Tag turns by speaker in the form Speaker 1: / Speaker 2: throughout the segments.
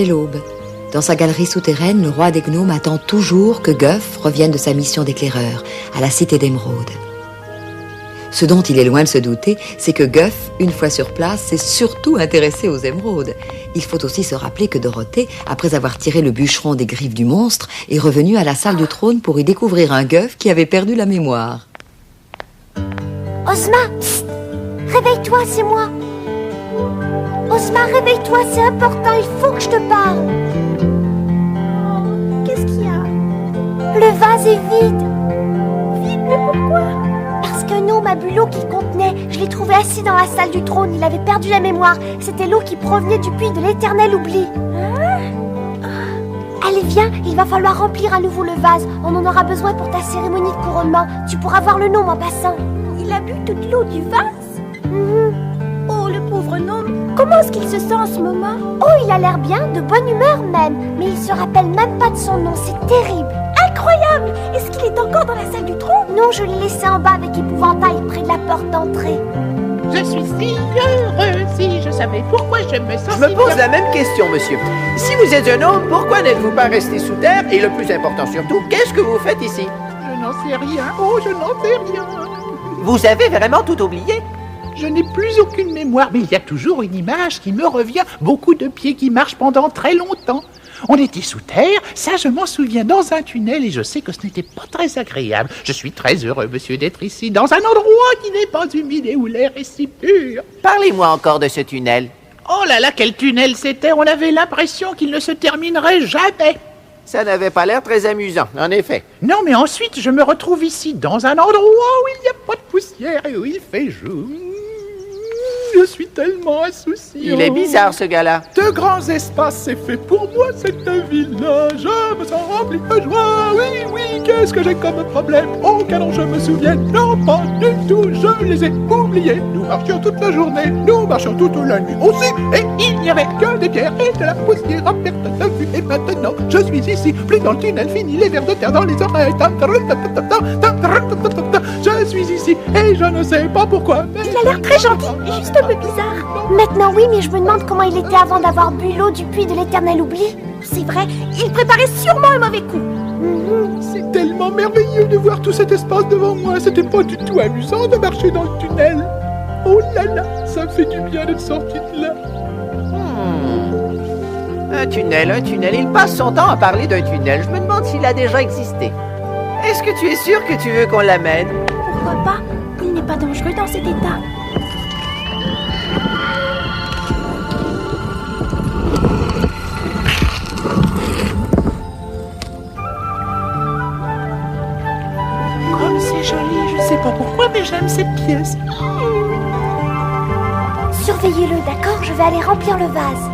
Speaker 1: C'est l'aube. Dans sa galerie souterraine, le roi des gnomes attend toujours que Guff revienne de sa mission d'éclaireur, à la cité d'Émeraude. Ce dont il est loin de se douter, c'est que Guff, une fois sur place, s'est surtout intéressé aux émeraudes. Il faut aussi se rappeler que Dorothée, après avoir tiré le bûcheron des griffes du monstre, est revenue à la salle du trône pour y découvrir un Guff qui avait perdu la mémoire.
Speaker 2: Ozma, psst, réveille-toi, c'est moi. Ozma, réveille-toi, c'est important, il faut que je te parle.
Speaker 3: Qu'est-ce qu'il y a?
Speaker 2: Le vase est vide.
Speaker 3: Vide, mais pourquoi?
Speaker 2: Parce qu'un gnome a bu l'eau qu'il contenait. Je l'ai trouvé assis dans la salle du trône, il avait perdu la mémoire. C'était l'eau qui provenait du puits de l'éternel oubli. Allez, viens, il va falloir remplir à nouveau le vase. On en aura besoin pour ta cérémonie de couronnement. Tu pourras voir le gnome en passant.
Speaker 3: Il a bu toute l'eau du vase? Oh, le pauvre gnome. Comment est-ce qu'il se sent en ce moment?
Speaker 2: Oh, il a l'air bien, de bonne humeur même. Mais il se rappelle même pas de son nom, c'est terrible.
Speaker 3: Incroyable! Est-ce qu'il est encore dans la salle du trône?
Speaker 2: Non, je l'ai laissé en bas avec épouvantail près de la porte d'entrée.
Speaker 4: Je suis si heureux, si je savais pourquoi je me sens
Speaker 5: Je me pose la même question, monsieur. Si vous êtes un homme, pourquoi n'êtes-vous pas resté sous terre? Et le plus important surtout, qu'est-ce que vous faites ici?
Speaker 4: Je n'en sais rien, oh, je n'en sais rien.
Speaker 5: Vous avez vraiment tout oublié?
Speaker 4: Je n'ai plus aucune mémoire, mais il y a toujours une image qui me revient. Beaucoup de pieds qui marchent pendant très longtemps. On était sous terre, ça je m'en souviens, dans un tunnel, et je sais que ce n'était pas très agréable. Je suis très heureux, monsieur, d'être ici, dans un endroit qui n'est pas humide et où l'air est si pur.
Speaker 5: Parlez-moi encore de ce tunnel.
Speaker 4: Oh là là, quel tunnel c'était! On avait l'impression qu'il ne se terminerait jamais.
Speaker 5: Ça n'avait pas l'air très amusant, en effet.
Speaker 4: Non, mais ensuite, je me retrouve ici, dans un endroit où il n'y a pas de poussière et où il fait jour. Je suis tellement insouciant.
Speaker 5: Il est bizarre, ce gars-là.
Speaker 4: De grands espaces, c'est fait pour moi, cette ville-là. Je me sens rempli de joie. Oui, oui, qu'est-ce que j'ai comme problème? Aucun dont je me souvienne. Non, pas du tout, je les ai oubliés. Nous marchions toute la journée, nous marchions toute la nuit aussi. Et il n'y avait que des pierres et de la poussière à perte de vue. Et maintenant, je suis ici, plus dans le tunnel, fini les vers de terre dans les oreilles. Je suis ici et je ne sais pas pourquoi. Mais
Speaker 3: Il a l'air très gentil et juste un peu bizarre.
Speaker 2: Maintenant oui, mais je me demande comment il était avant d'avoir bu l'eau du puits de l'éternel oubli.
Speaker 3: C'est vrai, il préparait sûrement un mauvais coup.
Speaker 4: c'est tellement merveilleux de voir tout cet espace devant moi. C'était pas du tout amusant de marcher dans le tunnel. Oh là là, ça me fait du bien d'être sorti de là.
Speaker 5: Un tunnel. Il passe son temps à parler d'un tunnel. Je me demande s'il a déjà existé. Est-ce que tu es sûr que tu veux qu'on l'amène?
Speaker 3: Pourquoi pas? Il n'est pas dangereux dans cet état.
Speaker 4: Comme c'est joli, je sais pas pourquoi, mais j'aime cette pièce.
Speaker 2: Surveillez-le, d'accord? Je vais aller remplir le vase.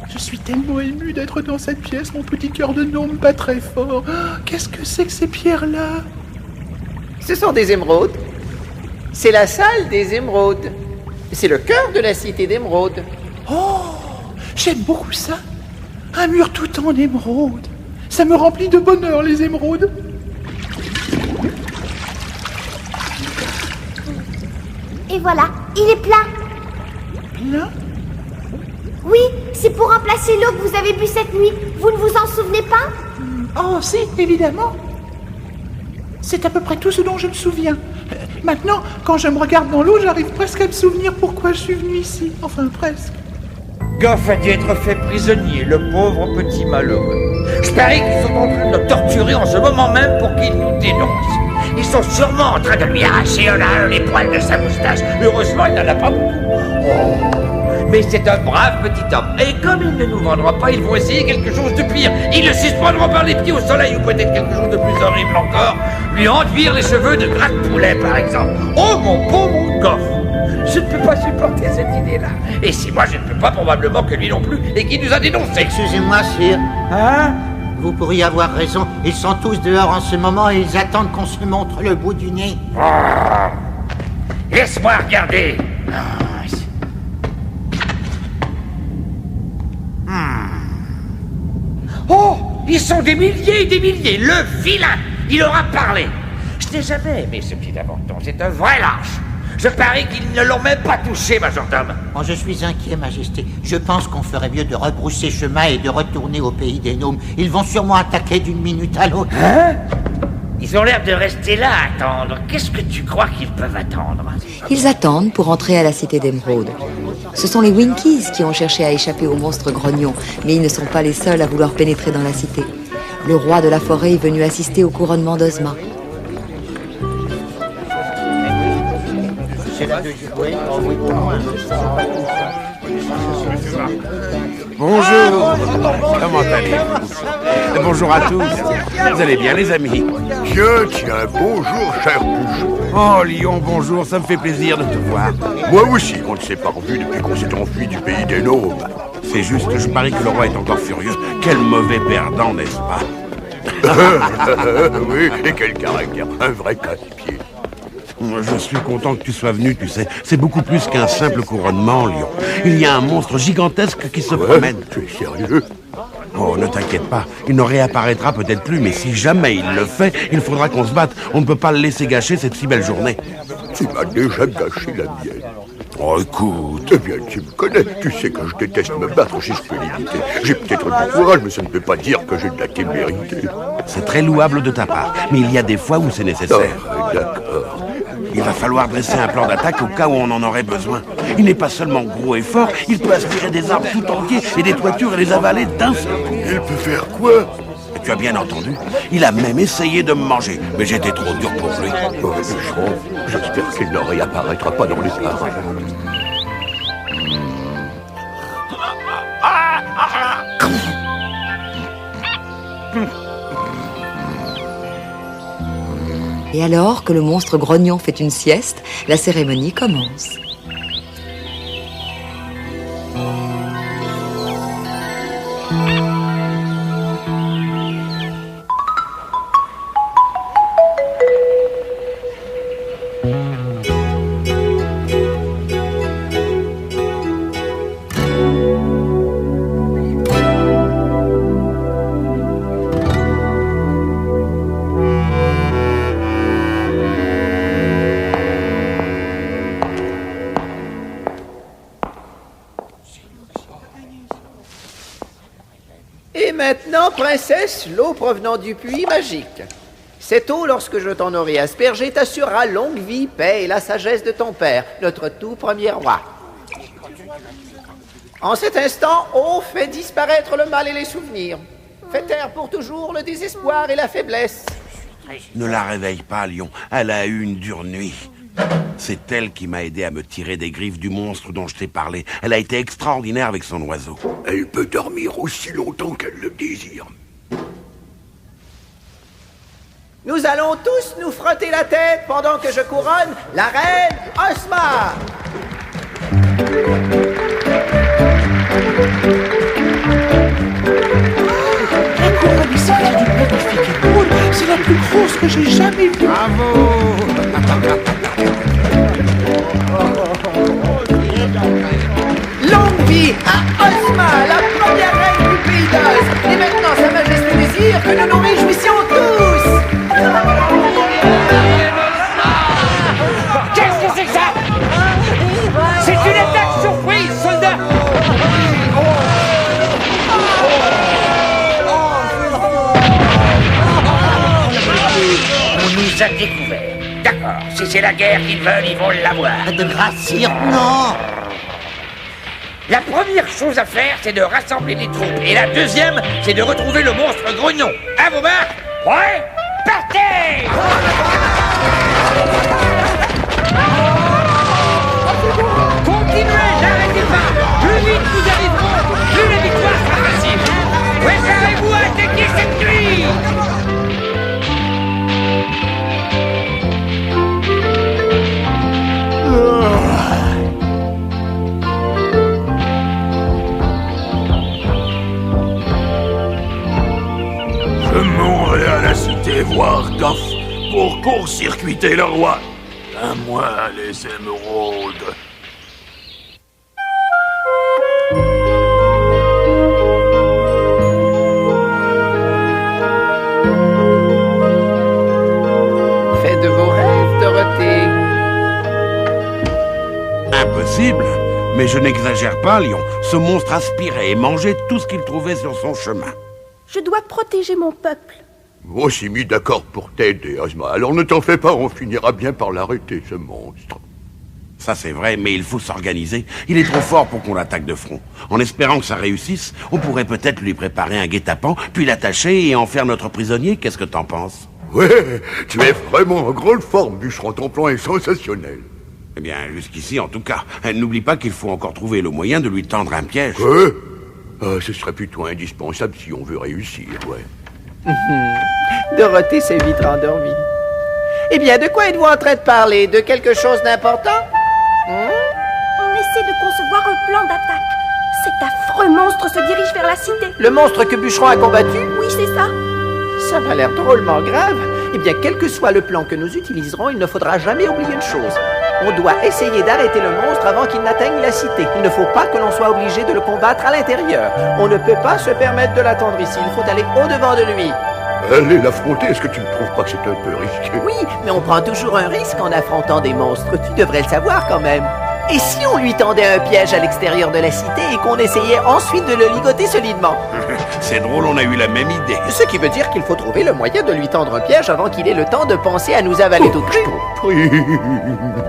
Speaker 4: Je suis tellement ému d'être dans cette pièce, mon petit cœur de gnome bat très fort. Qu'est-ce que c'est que ces pierres-là?
Speaker 5: Ce sont des émeraudes. C'est la salle des émeraudes. C'est le cœur de la cité d'Émeraude.
Speaker 4: Oh, j'aime beaucoup ça. Un mur tout en émeraude. Ça me remplit de bonheur, les émeraudes.
Speaker 2: Et voilà, il est plein.
Speaker 4: Plein?
Speaker 2: Oui, c'est pour remplacer l'eau que vous avez bu cette nuit. Vous ne vous en souvenez pas?
Speaker 4: Oh, si, évidemment. C'est à peu près tout ce dont je me souviens. Maintenant, quand je me regarde dans l'eau, j'arrive presque à me souvenir pourquoi je suis venu ici. Enfin, presque.
Speaker 6: Guff a dû être fait prisonnier, le pauvre petit malheureux. Je parie qu'ils sont en train de le torturer en ce moment même pour qu'il nous dénonce. Ils sont sûrement en train de lui arracher un à un les poils de sa moustache. Heureusement, il n'en a pas beaucoup. Oh. Mais c'est un brave petit homme. Et comme il ne nous vendra pas, ils vont essayer quelque chose de pire. Ils le suspendront par les pieds au soleil, ou peut-être quelque chose de plus horrible encore. Lui enduire les cheveux de gras de poulet, par exemple. Oh, mon pauvre Guff! Je ne peux pas supporter cette idée-là. Et si moi je ne peux pas, probablement que lui non plus, et qui nous a dénoncés.
Speaker 7: Excusez-moi, sire.
Speaker 6: Hein?
Speaker 7: Vous pourriez avoir raison. Ils sont tous dehors en ce moment et ils attendent qu'on se montre le bout du nez.
Speaker 6: Laisse-moi regarder. Oh, ils sont des milliers et des milliers. Le vilain, il aura parlé. Je Je n'ai jamais aimé ce petit avorton. C'est un vrai lâche. Je parie qu'ils ne l'ont même pas touché, majordome.
Speaker 7: Oh, je suis inquiet, Majesté. Je pense qu'on ferait mieux de rebrousser chemin et de retourner au pays des gnomes. Ils vont sûrement attaquer d'une minute à l'autre.
Speaker 6: Hein? Ils ont l'air de rester là à attendre. Qu'est-ce que tu crois qu'ils peuvent attendre?
Speaker 1: Ils attendent pour entrer à la cité d'Émeraude. Ce sont les Winkies qui ont cherché à échapper au monstre grognon, mais ils ne sont pas les seuls à vouloir pénétrer dans la cité. Le roi de la forêt est venu assister au couronnement d'Ozma.
Speaker 8: Bonjour. Comment allez-vous? Bonjour à tous. Vous allez bien, les amis?
Speaker 9: Tiens, bonjour, cher Bouchon.
Speaker 8: Oh, Lion, bonjour, ça me fait plaisir de te voir.
Speaker 9: Moi aussi, on ne s'est pas revu depuis qu'on s'est enfui du pays des gnomes.
Speaker 8: C'est juste que je parie que le roi est encore furieux. Quel mauvais perdant, n'est-ce pas?
Speaker 9: Oui, et quel caractère, un vrai casse-pied.
Speaker 8: Je suis content que tu sois venu, tu sais. C'est beaucoup plus qu'un simple couronnement, Lion. Il y a un monstre gigantesque qui se promène.
Speaker 9: Tu es sérieux?
Speaker 8: Oh, ne t'inquiète pas. Il ne réapparaîtra peut-être plus, mais si jamais il le fait, il faudra qu'on se batte. On ne peut pas le laisser gâcher cette si belle journée.
Speaker 9: Tu m'as déjà gâché la mienne.
Speaker 8: Oh, écoute.
Speaker 9: Eh bien, tu me connais. Tu sais que je déteste me battre si je peux l'éviter. J'ai peut-être du courage, mais ça ne veut pas dire que j'ai de la témérité.
Speaker 8: C'est très louable de ta part, mais il y a des fois où c'est nécessaire.
Speaker 9: Ah, d'accord.
Speaker 8: Il va falloir dresser un plan d'attaque au cas où on en aurait besoin. Il n'est pas seulement gros et fort, il peut aspirer des arbres tout entiers et des toitures et les avaler d'un seul coup.
Speaker 9: Il peut faire quoi?
Speaker 8: Tu as bien entendu. Il a même essayé de me manger, mais j'étais trop dur pour lui.
Speaker 9: Oh, méchant. J'espère qu'il ne réapparaîtra pas dans les parages.
Speaker 1: Et alors que le monstre grognon fait une sieste, la cérémonie commence.
Speaker 5: Et maintenant, princesse, l'eau provenant du puits magique. Cette eau, lorsque je t'en aurai aspergé, t'assurera longue vie, paix et la sagesse de ton père, notre tout premier roi. En cet instant, eau fait disparaître le mal et les souvenirs. Fait taire pour toujours le désespoir et la faiblesse.
Speaker 8: Ne la réveille pas, Lion. Elle a eu une dure nuit. C'est elle qui m'a aidé à me tirer des griffes du monstre dont je t'ai parlé. Elle a été extraordinaire avec son oiseau.
Speaker 9: Elle peut dormir aussi longtemps qu'elle le désire.
Speaker 5: Nous allons tous nous frotter la tête pendant que je couronne la reine Ozma.
Speaker 4: La couronne ici vient d'une magnifique émeraude. C'est la plus grosse que j'ai jamais vue.
Speaker 8: Bravo!
Speaker 5: Longue vie à Ozma, la première reine du pays d'Oz. Et maintenant, Sa Majesté désire que nous nous réjouissions tous.
Speaker 6: Qu'est-ce que c'est que ça? C'est une attaque surprise, soldat! On nous a découvert. D'accord, si c'est la guerre qu'ils veulent, ils vont l'avoir.
Speaker 7: De grâce, sire, non!
Speaker 6: La première chose à faire, c'est de rassembler les troupes. Et la deuxième, c'est de retrouver le monstre grognon. À vos marques? Ouais? Partez! Continuez, n'arrêtez pas! Plus vite nous arriverons, plus la victoire sera facile. Préparez-vous à attaquer cette nuit!
Speaker 9: Je m'en vais à la cité voir Goff pour court-circuiter le roi. À moi les émeraudes.
Speaker 5: Fait de
Speaker 8: possible. Mais je n'exagère pas, Lion. Ce monstre aspirait et mangeait tout ce qu'il trouvait sur son chemin.
Speaker 3: Je dois protéger mon peuple.
Speaker 9: On s'est mis d'accord pour t'aider, Ozma. Alors ne t'en fais pas, on finira bien par l'arrêter, ce monstre.
Speaker 8: Ça c'est vrai, mais il faut s'organiser. Il est trop fort pour qu'on l'attaque de front. En espérant que ça réussisse, on pourrait peut-être lui préparer un guet-apens, puis l'attacher et en faire notre prisonnier. Qu'est-ce que t'en penses?
Speaker 9: Ouais, tu es vraiment en grande forme, bûcheron. Ton plan est sensationnel.
Speaker 8: Eh bien, jusqu'ici en tout cas. N'oublie pas qu'il faut encore trouver le moyen de lui tendre un piège.
Speaker 9: Ce serait plutôt indispensable si on veut réussir, ouais.
Speaker 5: Dorothée s'est vite rendormie. Eh bien, de quoi êtes-vous en train de parler? De quelque chose d'important?
Speaker 3: On essaie de concevoir un plan d'attaque. Cet affreux monstre se dirige vers la cité.
Speaker 5: Le monstre que Bûcheron a combattu?
Speaker 3: Oui, c'est ça.
Speaker 5: Ça m'a l'air drôlement grave. Eh bien, quel que soit le plan que nous utiliserons, il ne faudra jamais oublier une chose. On doit essayer d'arrêter le monstre avant qu'il n'atteigne la cité. Il ne faut pas que l'on soit obligé de le combattre à l'intérieur. On ne peut pas se permettre de l'attendre ici. Il faut aller au-devant de lui.
Speaker 9: Aller l'affronter, est-ce que tu ne trouves pas que c'est un peu risqué?
Speaker 5: Oui, mais on prend toujours un risque en affrontant des monstres. Tu devrais le savoir quand même. Et si on lui tendait un piège à l'extérieur de la cité et qu'on essayait ensuite de le ligoter solidement?
Speaker 8: C'est drôle, on a eu la même idée.
Speaker 5: Ce qui veut dire qu'il faut trouver le moyen de lui tendre un piège avant qu'il ait le temps de penser à nous avaler tout cru.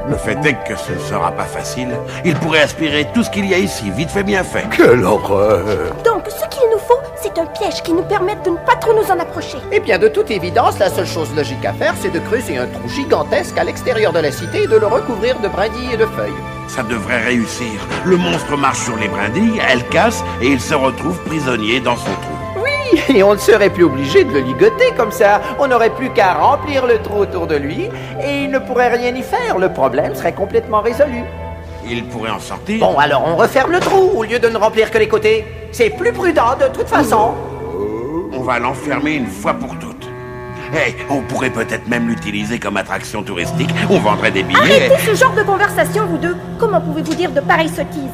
Speaker 8: Le fait est que ce ne sera pas facile. Il pourrait aspirer tout ce qu'il y a ici, vite fait bien fait.
Speaker 9: Quelle horreur!
Speaker 3: Donc, ce qu'il nous faut, c'est un piège qui nous permette de ne pas trop nous en approcher.
Speaker 5: Eh bien, de toute évidence, la seule chose logique à faire, c'est de creuser un trou gigantesque à l'extérieur de la cité et de le recouvrir de brindilles et de feuilles.
Speaker 8: Ça devrait réussir. Le monstre marche sur les brindilles, elle casse et il se retrouve prisonnier dans son trou.
Speaker 5: Oui, et on ne serait plus obligé de le ligoter comme ça. On n'aurait plus qu'à remplir le trou autour de lui et il ne pourrait rien y faire. Le problème serait complètement résolu.
Speaker 8: Il pourrait en sortir.
Speaker 5: Bon, alors on referme le trou au lieu de ne remplir que les côtés. C'est plus prudent de toute façon.
Speaker 8: On va l'enfermer une fois pour toutes. Hey, on pourrait peut-être même l'utiliser comme attraction touristique. On vendrait des billets.
Speaker 3: Arrêtez ce genre de conversation, vous deux. Comment pouvez-vous dire de pareilles sottises?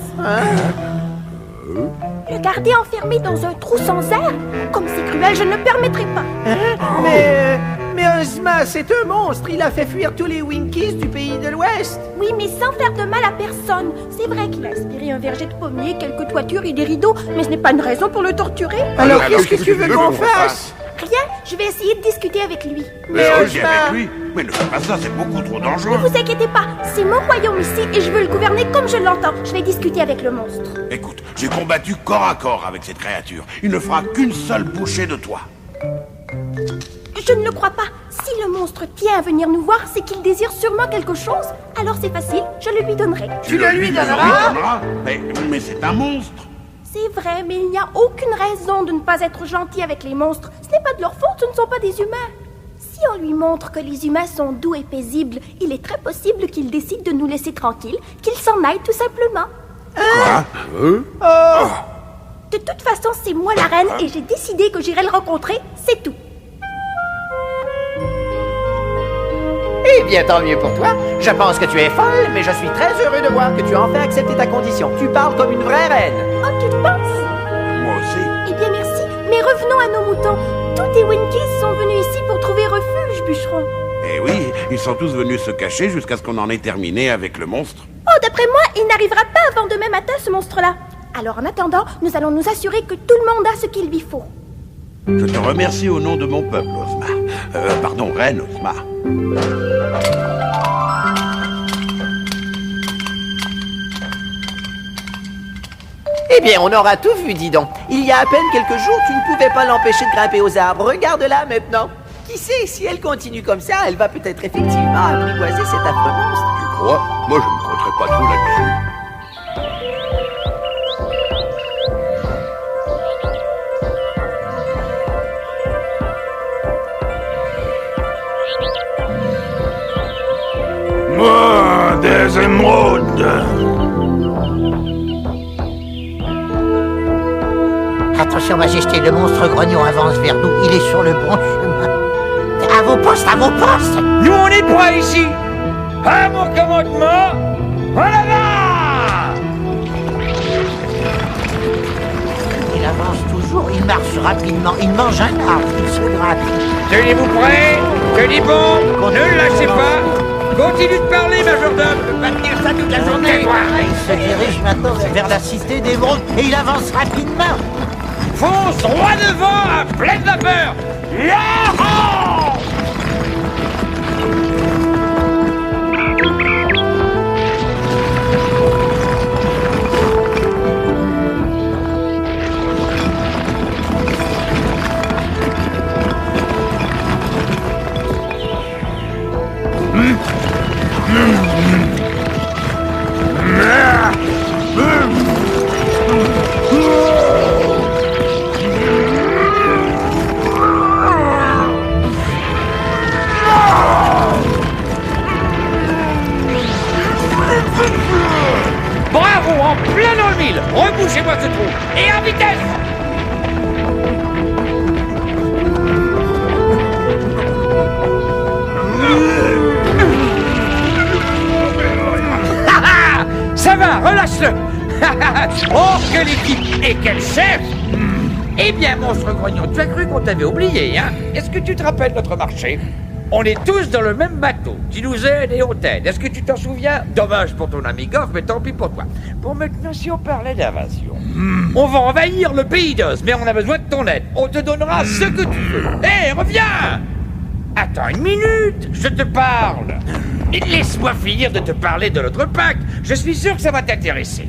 Speaker 3: Le garder enfermé dans un trou sans air? Comme c'est cruel, je ne le permettrai pas.
Speaker 5: Mais Ozma, c'est un monstre. Il a fait fuir tous les Winkies du pays de l'Ouest.
Speaker 3: Oui, mais sans faire de mal à personne. C'est vrai qu'il a aspiré un verger de pommiers, quelques toitures et des rideaux, mais ce n'est pas une raison pour le torturer.
Speaker 5: Alors qu'est-ce que tu veux qu'on fasse?
Speaker 3: Rien, je vais essayer de discuter avec lui.
Speaker 8: Mais avec lui? Mais ne fais pas ça, c'est beaucoup trop dangereux.
Speaker 3: Ne vous inquiétez pas, c'est mon royaume ici et je veux le gouverner comme je l'entends. Je vais discuter avec le monstre.
Speaker 8: Écoute, j'ai combattu corps à corps avec cette créature. Il ne fera qu'une seule bouchée de toi.
Speaker 3: Je ne le crois pas. Si le monstre tient à venir nous voir, c'est qu'il désire sûrement quelque chose. Alors c'est facile, je le lui donnerai.
Speaker 5: Tu le lui donneras?
Speaker 8: Mais c'est un monstre.
Speaker 3: C'est vrai, mais il n'y a aucune raison de ne pas être gentil avec les monstres. Ce n'est pas de leur faute, ce ne sont pas des humains. Si on lui montre que les humains sont doux et paisibles, il est très possible qu'il décide de nous laisser tranquilles, qu'il s'en aille tout simplement.
Speaker 8: Quoi?
Speaker 3: De toute façon, c'est moi la reine et j'ai décidé que j'irai le rencontrer, c'est tout.
Speaker 5: Eh bien, tant mieux pour toi. Je pense que tu es folle, mais je suis très heureux de voir que tu as enfin accepté ta condition. Tu parles comme une vraie reine.
Speaker 3: Oh, tu le penses?
Speaker 8: Moi aussi.
Speaker 3: Eh bien, merci. Mais revenons à nos moutons. Tous tes Winkies sont venus ici pour trouver refuge, bûcheron.
Speaker 8: Eh oui, ils sont tous venus se cacher jusqu'à ce qu'on en ait terminé avec le monstre.
Speaker 3: Oh, d'après moi, il n'arrivera pas avant demain matin, ce monstre-là. Alors, en attendant, nous allons nous assurer que tout le monde a ce qu'il lui faut.
Speaker 8: Je te remercie au nom de mon peuple, Ozma. Pardon, reine Ozma.
Speaker 5: Eh bien, on aura tout vu, dis donc. Il y a à peine quelques jours, tu ne pouvais pas l'empêcher de grimper aux arbres. Regarde-la maintenant. Qui sait, si elle continue comme ça, elle va peut-être effectivement apprivoiser cet affreux monstre.
Speaker 9: Tu crois? Moi, je ne compterai pas trop là-dessus. Des émeraudes!
Speaker 7: Attention, Majesté, le monstre grognon avance vers nous. Il est sur le bon chemin. À vos postes, à vos postes!
Speaker 6: Nous, on est prêts ici. À mon commandement, en avant!
Speaker 7: Il avance toujours, il marche rapidement, il mange un arbre, il se gratte.
Speaker 6: Tenez-vous prêts, tenez bon, ne le lâchez pas. Continue de parler, majordome.
Speaker 7: Je peux pas tenir ça toute la journée. Il se dirige maintenant vers la cité d'Émeraude et il avance rapidement.
Speaker 6: Fonce droit devant à pleine vapeur. Yahoo! Bravo, en plein dans le mille. Rebouchez-moi ce trou. Et à vitesse. Ça va, relâche-le. Oh, quelle équipe et quel chef. Eh bien, monstre grognon, tu as cru qu'on t'avait oublié, hein? Est-ce que tu te rappelles notre marché? On est tous dans le même bateau. Tu nous aides et on t'aide. Est-ce que tu t'en souviens? Dommage pour ton ami Goff, mais tant pis pour toi. Pour maintenant, si on parlait d'invasion. On va envahir le pays d'Oz, mais on a besoin de ton aide. On te donnera ce que tu veux. Hé, reviens! Attends une minute, je te parle. Et laisse-moi finir de te parler de notre pacte. Je suis sûr que ça va t'intéresser.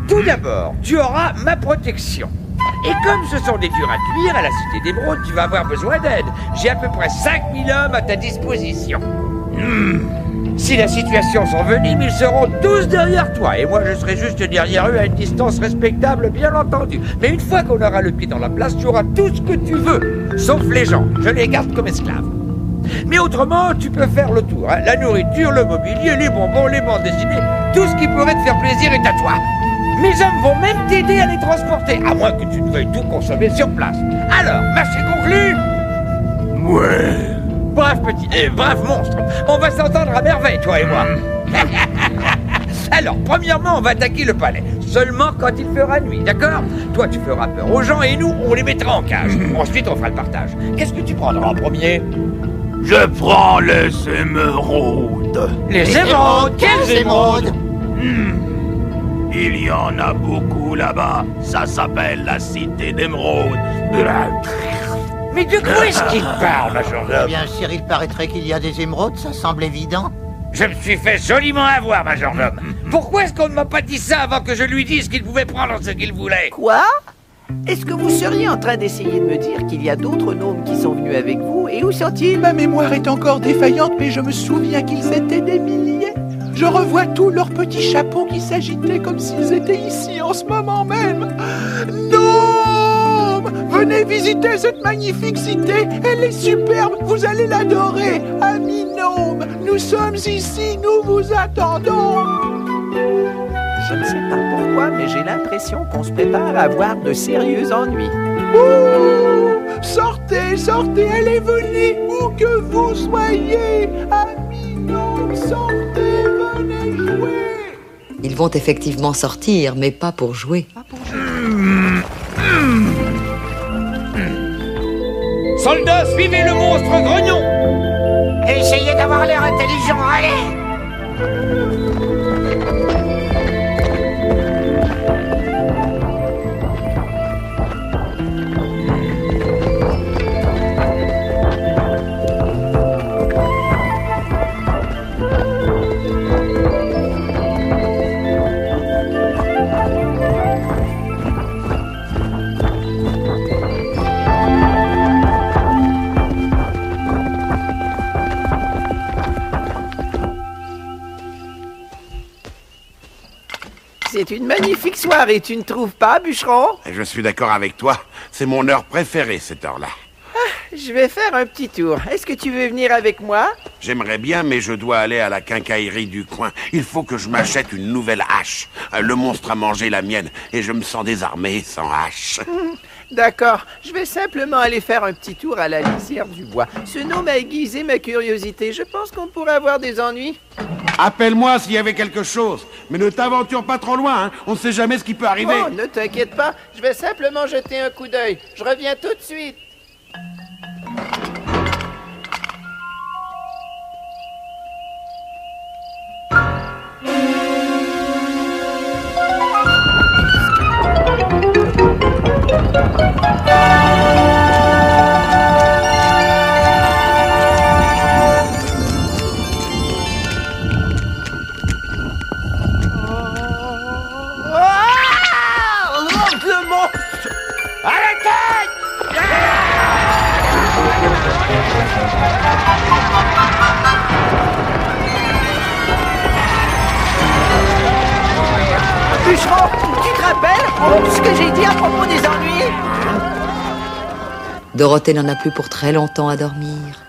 Speaker 6: Tout d'abord, tu auras ma protection. Et comme ce sont des durs à cuire, à la cité d'Émeraude, tu vas avoir besoin d'aide. J'ai à peu près 5000 hommes à ta disposition. Si la situation s'envenime, ils seront tous derrière toi. Et moi, je serai juste derrière eux à une distance respectable, bien entendu. Mais une fois qu'on aura le pied dans la place, tu auras tout ce que tu veux. Sauf les gens. Je les garde comme esclaves. Mais autrement, tu peux faire le tour. Hein. La nourriture, le mobilier, les bonbons, les bandes dessinées, tout ce qui pourrait te faire plaisir est à toi. Mes hommes vont même t'aider à les transporter, à moins que tu ne veuilles tout consommer sur place. Alors, marché conclu?
Speaker 9: Ouais.
Speaker 6: Brave brave monstre. On va s'entendre à merveille, toi et moi. Alors, premièrement, on va attaquer le palais. Seulement quand il fera nuit, d'accord? Toi, tu feras peur aux gens et nous, on les mettra en cage. Ensuite, on fera le partage. Qu'est-ce que tu prendras en premier?
Speaker 9: Je prends les émeraudes.
Speaker 6: Les émeraudes? Quelles émeraudes?
Speaker 9: Il y en a beaucoup là-bas. Ça s'appelle la cité d'Émeraude.
Speaker 6: Mais de quoi est-ce qu'il parle,
Speaker 7: Eh
Speaker 6: majordome?
Speaker 7: bien, sûr, il paraîtrait qu'il y a des émeraudes, ça semble évident.
Speaker 6: Je me suis fait joliment avoir, majordome. Pourquoi est-ce qu'on ne m'a pas dit ça avant que je lui dise qu'il pouvait prendre ce qu'il voulait?
Speaker 5: Quoi? Est-ce que vous seriez en train d'essayer de me dire qu'il y a d'autres gnomes qui sont venus avec vous? Et où sont-ils?
Speaker 4: Ma mémoire est encore défaillante, mais je me souviens qu'ils étaient des milliers. Je revois tous leurs petits chapeaux qui s'agitaient comme s'ils étaient ici en ce moment même. Gnome! Venez visiter cette magnifique cité. Elle est superbe, vous allez l'adorer. Amis gnomes, nous sommes ici, nous vous attendons.
Speaker 5: Je ne sais pas pourquoi, mais j'ai l'impression qu'on se prépare à avoir de sérieux ennuis.
Speaker 4: Ouh! Sortez, sortez, elle est venue, où que vous soyez. Amis gnomes, sortez, venez jouer.
Speaker 1: Ils vont effectivement sortir, mais pas pour jouer.
Speaker 6: Soldats, suivez le monstre grognon!
Speaker 7: Essayez d'avoir l'air intelligent, allez!
Speaker 5: C'est une magnifique soirée, tu ne trouves pas, bûcheron?
Speaker 8: Et je suis d'accord avec toi. C'est mon heure préférée, cette heure-là.
Speaker 5: Je vais faire un petit tour. Est-ce que tu veux venir avec moi?
Speaker 8: J'aimerais bien, mais je dois aller à la quincaillerie du coin. Il faut que je m'achète une nouvelle hache. Le monstre a mangé la mienne, et je me sens désarmé sans hache.
Speaker 5: D'accord, je vais simplement aller faire un petit tour à la lisière du bois. Ce gnome a aiguisé ma curiosité. Je pense qu'on pourrait avoir des ennuis.
Speaker 8: Appelle-moi s'il y avait quelque chose. Mais ne t'aventure pas trop loin, hein. On ne sait jamais ce qui peut arriver.
Speaker 5: Oh, ne t'inquiète pas, je vais simplement jeter un coup d'œil. Je reviens tout de suite. Bûcheron, tu te rappelles ce que j'ai dit à propos des ennuis?
Speaker 1: Dorothée n'en a plus pour très longtemps à dormir.